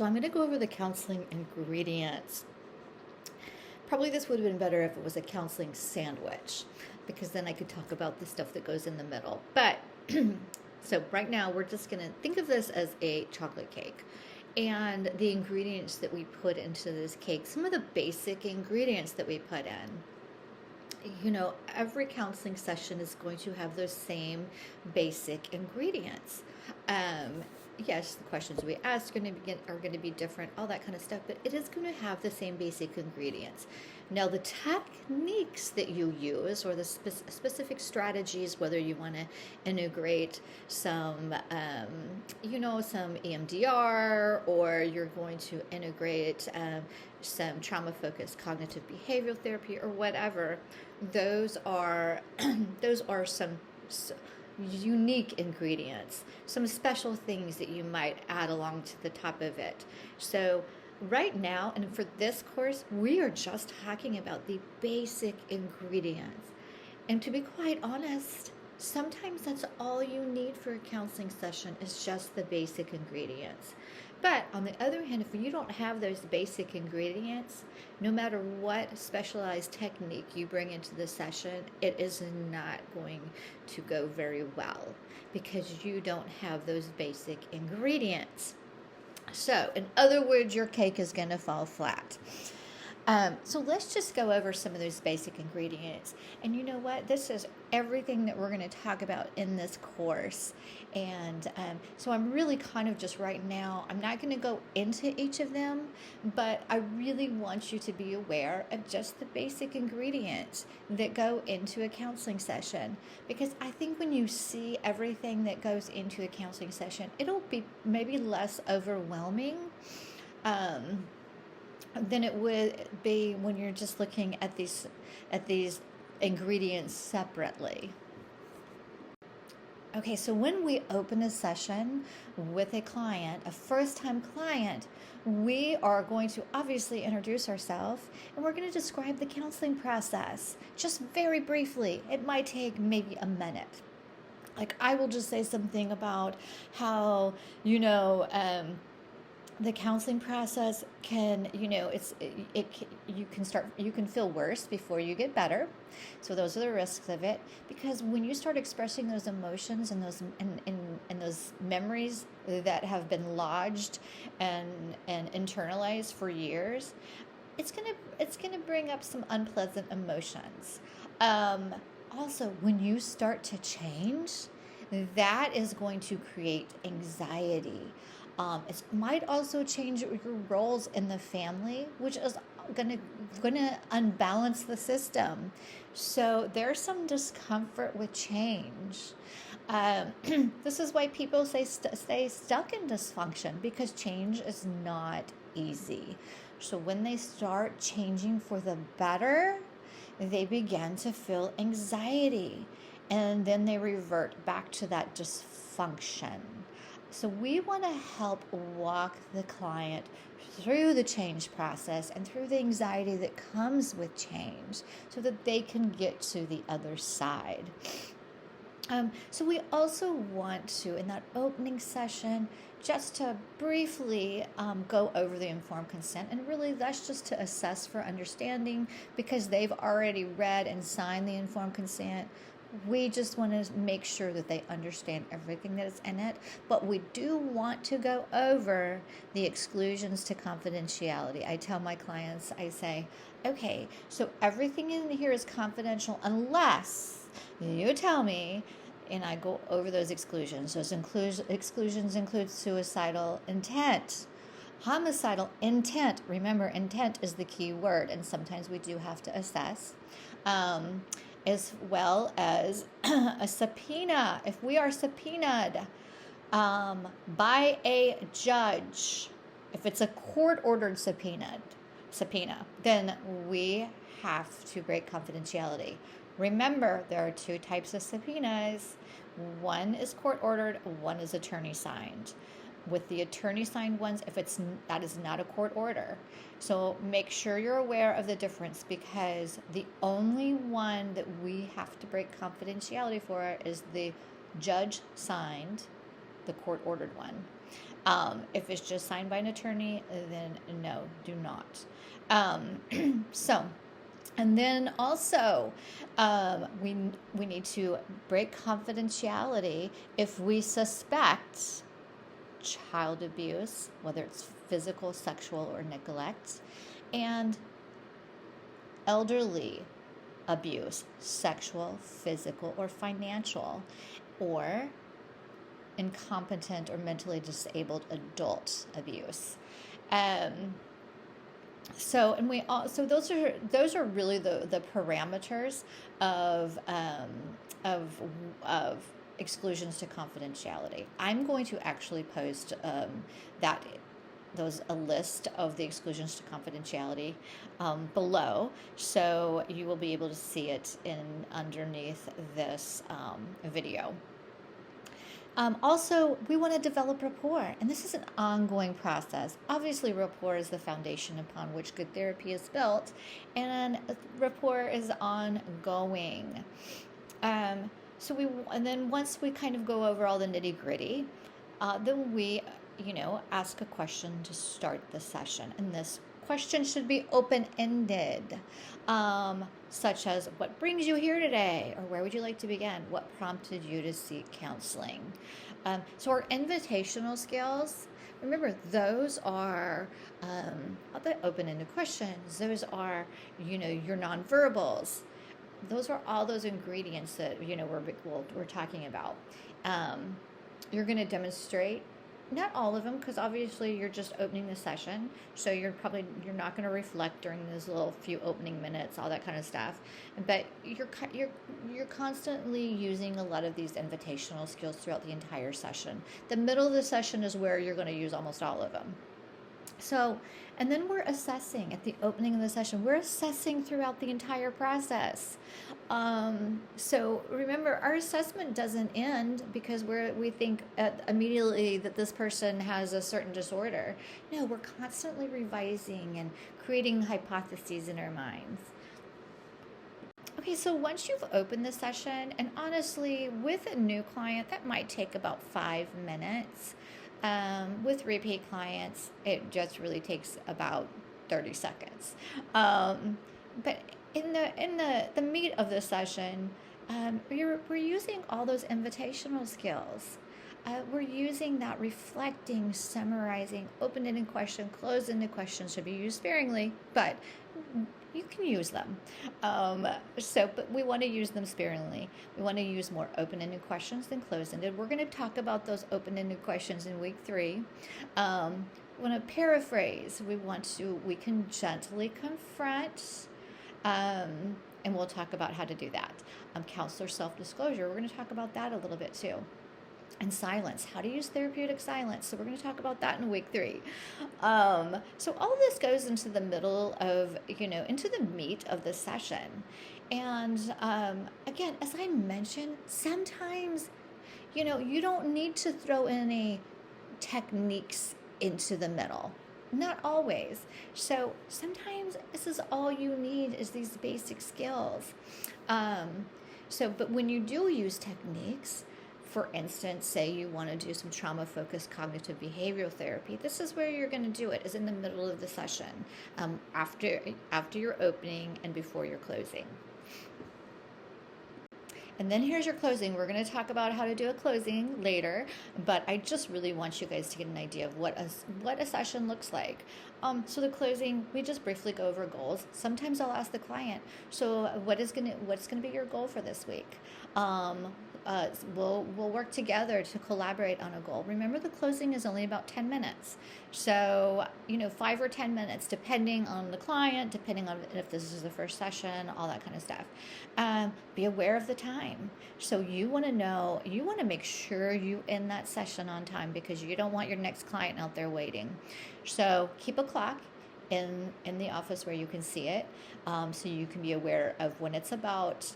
So I'm going to go over the counseling ingredients. Probably this would have been better if it was a counseling sandwich, because then I could talk about the stuff that goes in the middle. But so right now we're just going to think of this as a chocolate cake. And the ingredients that we put into this cake, some of the basic ingredients that we put in. Every counseling session is going to have those same basic ingredients. Yes, the questions we ask are going to be different, all that kind of stuff, but it is going to have the same basic ingredients. Now, the techniques that you use, or the specific strategies, whether you want to integrate some, some EMDR, or you're going to integrate some trauma-focused cognitive behavioral therapy, or whatever, those are some unique ingredients, some special things that you might add along to the top of it. So right now, and for this course, we are just talking about the basic ingredients. And to be quite honest, sometimes that's all you need for a counseling session is just the basic ingredients. But on the other hand, if you don't have those basic ingredients, no matter what specialized technique you bring into the session, it is not going to go very well because you don't have those basic ingredients. So, in other words, your cake is going to fall flat. So let's just go over some of those basic ingredients. And you know what? This is everything that we're going to talk about in this course. And so I'm really kind of just right now, I'm not going to go into each of them, but I really want you to be aware of just the basic ingredients that go into a counseling session. Because I think when you see everything that goes into a counseling session, it'll be maybe less overwhelming than it would be when you're just looking at these ingredients separately. Okay, so when we open a session with a client, a first-time client, we are going to obviously introduce ourselves, and we're going to describe the counseling process just very briefly. It might take maybe a minute. Like, I will just say something about how, the counseling process can, you can feel worse before you get better. So those are the risks of it, because when you start expressing those emotions and those memories that have been lodged and internalized for years, it's gonna bring up some unpleasant emotions. Also, when you start to change, that is going to create anxiety. It might also change your roles in the family, which is gonna unbalance the system. So there's some discomfort with change. This is why people stay stuck in dysfunction, because change is not easy. So when they start changing for the better, they begin to feel anxiety, and then they revert back to that dysfunction. So we want to help walk the client through the change process and through the anxiety that comes with change so that they can get to the other side. So we also want to, in that opening session, just to briefly go over the informed consent. And really, that's just to assess for understanding, because they've already read and signed the informed consent. We just want to make sure that they understand everything that is in it, but we do want to go over the exclusions to confidentiality. I tell my clients, I say, okay, so everything in here is confidential unless you tell me, and I go over those exclusions. Those exclusions include suicidal intent, homicidal intent. Remember, intent is the key word, and sometimes we do have to assess. As well as a subpoena. If we are subpoenaed by a judge, if it's a court-ordered subpoena, then we have to break confidentiality. Remember, there are two types of subpoenas. One is court-ordered, one is attorney-signed. With the attorney-signed ones, that is not a court order. So make sure you're aware of the difference, because the only one that we have to break confidentiality for is the judge-signed, the court-ordered one. If it's just signed by an attorney, then no, do not. So, and then also, we need to break confidentiality if we suspect child abuse, whether it's physical, sexual, or neglect, and elderly abuse, sexual, physical, or financial, or incompetent or mentally disabled adult abuse. Um, and we all, so those are really the parameters of of of exclusions to confidentiality. I'm going to actually post that those a list of the exclusions to confidentiality below, so you will be able to see it in underneath this video. Also, we want to develop rapport, and this is an ongoing process. Obviously, rapport is the foundation upon which good therapy is built, and rapport is ongoing. And then once we kind of go over all the nitty gritty, then we, ask a question to start the session, and this question should be open-ended, such as, what brings you here today? Or where would you like to begin? What prompted you to seek counseling? So our invitational skills, remember, those are the open-ended questions. Those are, your nonverbals. Those are all those ingredients that, we're talking about. You're going to demonstrate, not all of them, because obviously you're just opening the session, so you're not going to reflect during those little few opening minutes, all that kind of stuff. But you're constantly using a lot of these invitational skills throughout the entire session. The middle of the session is where you're going to use almost all of them. So, and then we're assessing at the opening of the session. We're assessing throughout the entire process. So remember, our assessment doesn't end because we think immediately that this person has a certain disorder. No, we're constantly revising and creating hypotheses in our minds. Okay, so once you've opened the session, and honestly, with a new client, that might take about 5 minutes. With repeat clients, it just really takes about 30 seconds. But in the meat of the session, we're using all those invitational skills. We're using that reflecting, summarizing, open-ended question, closed-ended questions should be used sparingly, but you can use them. But we want to use them sparingly. We want to use more open-ended questions than closed-ended. We're going to talk about those open-ended questions in week 3. We want to paraphrase. We can gently confront, and we'll talk about how to do that. Counselor self-disclosure, we're going to talk about that a little bit too. And silence, how to use therapeutic silence. So we're going to talk about that in week 3. So all of this goes into the middle of, into the meat of the session. And again, as I mentioned, sometimes, you don't need to throw any techniques into the middle. Not always. So sometimes this is all you need is these basic skills. But when you do use techniques, for instance, say you want to do some trauma-focused cognitive behavioral therapy, this is where you're going to do it, is in the middle of the session, after your opening and before your closing. And then here's your closing. We're going to talk about how to do a closing later, but I just really want you guys to get an idea of what a session looks like. So the closing, we just briefly go over goals. Sometimes I'll ask the client, so what's going to be your goal for this week? We'll work together to collaborate on a goal. Remember, the closing is only about 10 minutes. So, 5 or 10 minutes, depending on the client, depending on if this is the first session, all that kind of stuff. Be aware of the time. So you want to make sure you end that session on time, because you don't want your next client out there waiting. So keep a clock in the office where you can see it, so you can be aware of when it's about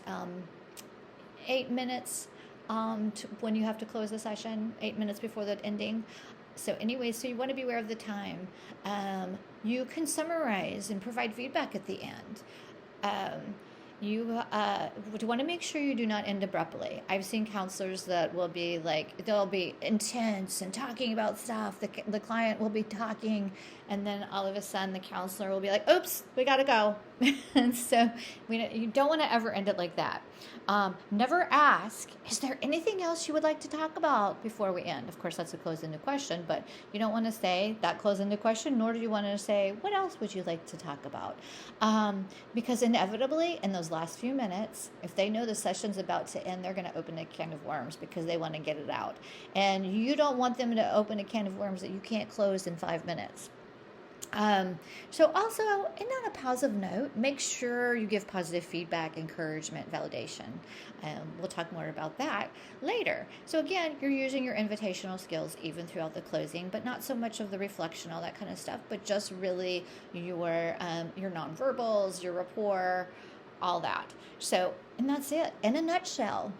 8 minutes when you have to close the session, 8 minutes before the ending. So anyway, so you want to be aware of the time. You can summarize and provide feedback at the end. you want to make sure you do not end abruptly. I've seen counselors that will be like, they'll be intense and talking about stuff. The client will be talking, and then all of a sudden the counselor will be like, oops, we got to go. And so you don't want to ever end it like that. Never ask, is there anything else you would like to talk about before we end? Of course, that's a close-ended question, but you don't want to say that close-ended question, nor do you want to say, what else would you like to talk about? Because inevitably, in those last few minutes, if they know the session's about to end, they're going to open a can of worms because they want to get it out. And you don't want them to open a can of worms that you can't close in 5 minutes. So also, and on a positive note, make sure you give positive feedback, encouragement, validation. We'll talk more about that later. So again, you're using your invitational skills even throughout the closing, but not so much of the reflection, all that kind of stuff, but just really your nonverbals, your rapport, all that. So, and that's it in a nutshell.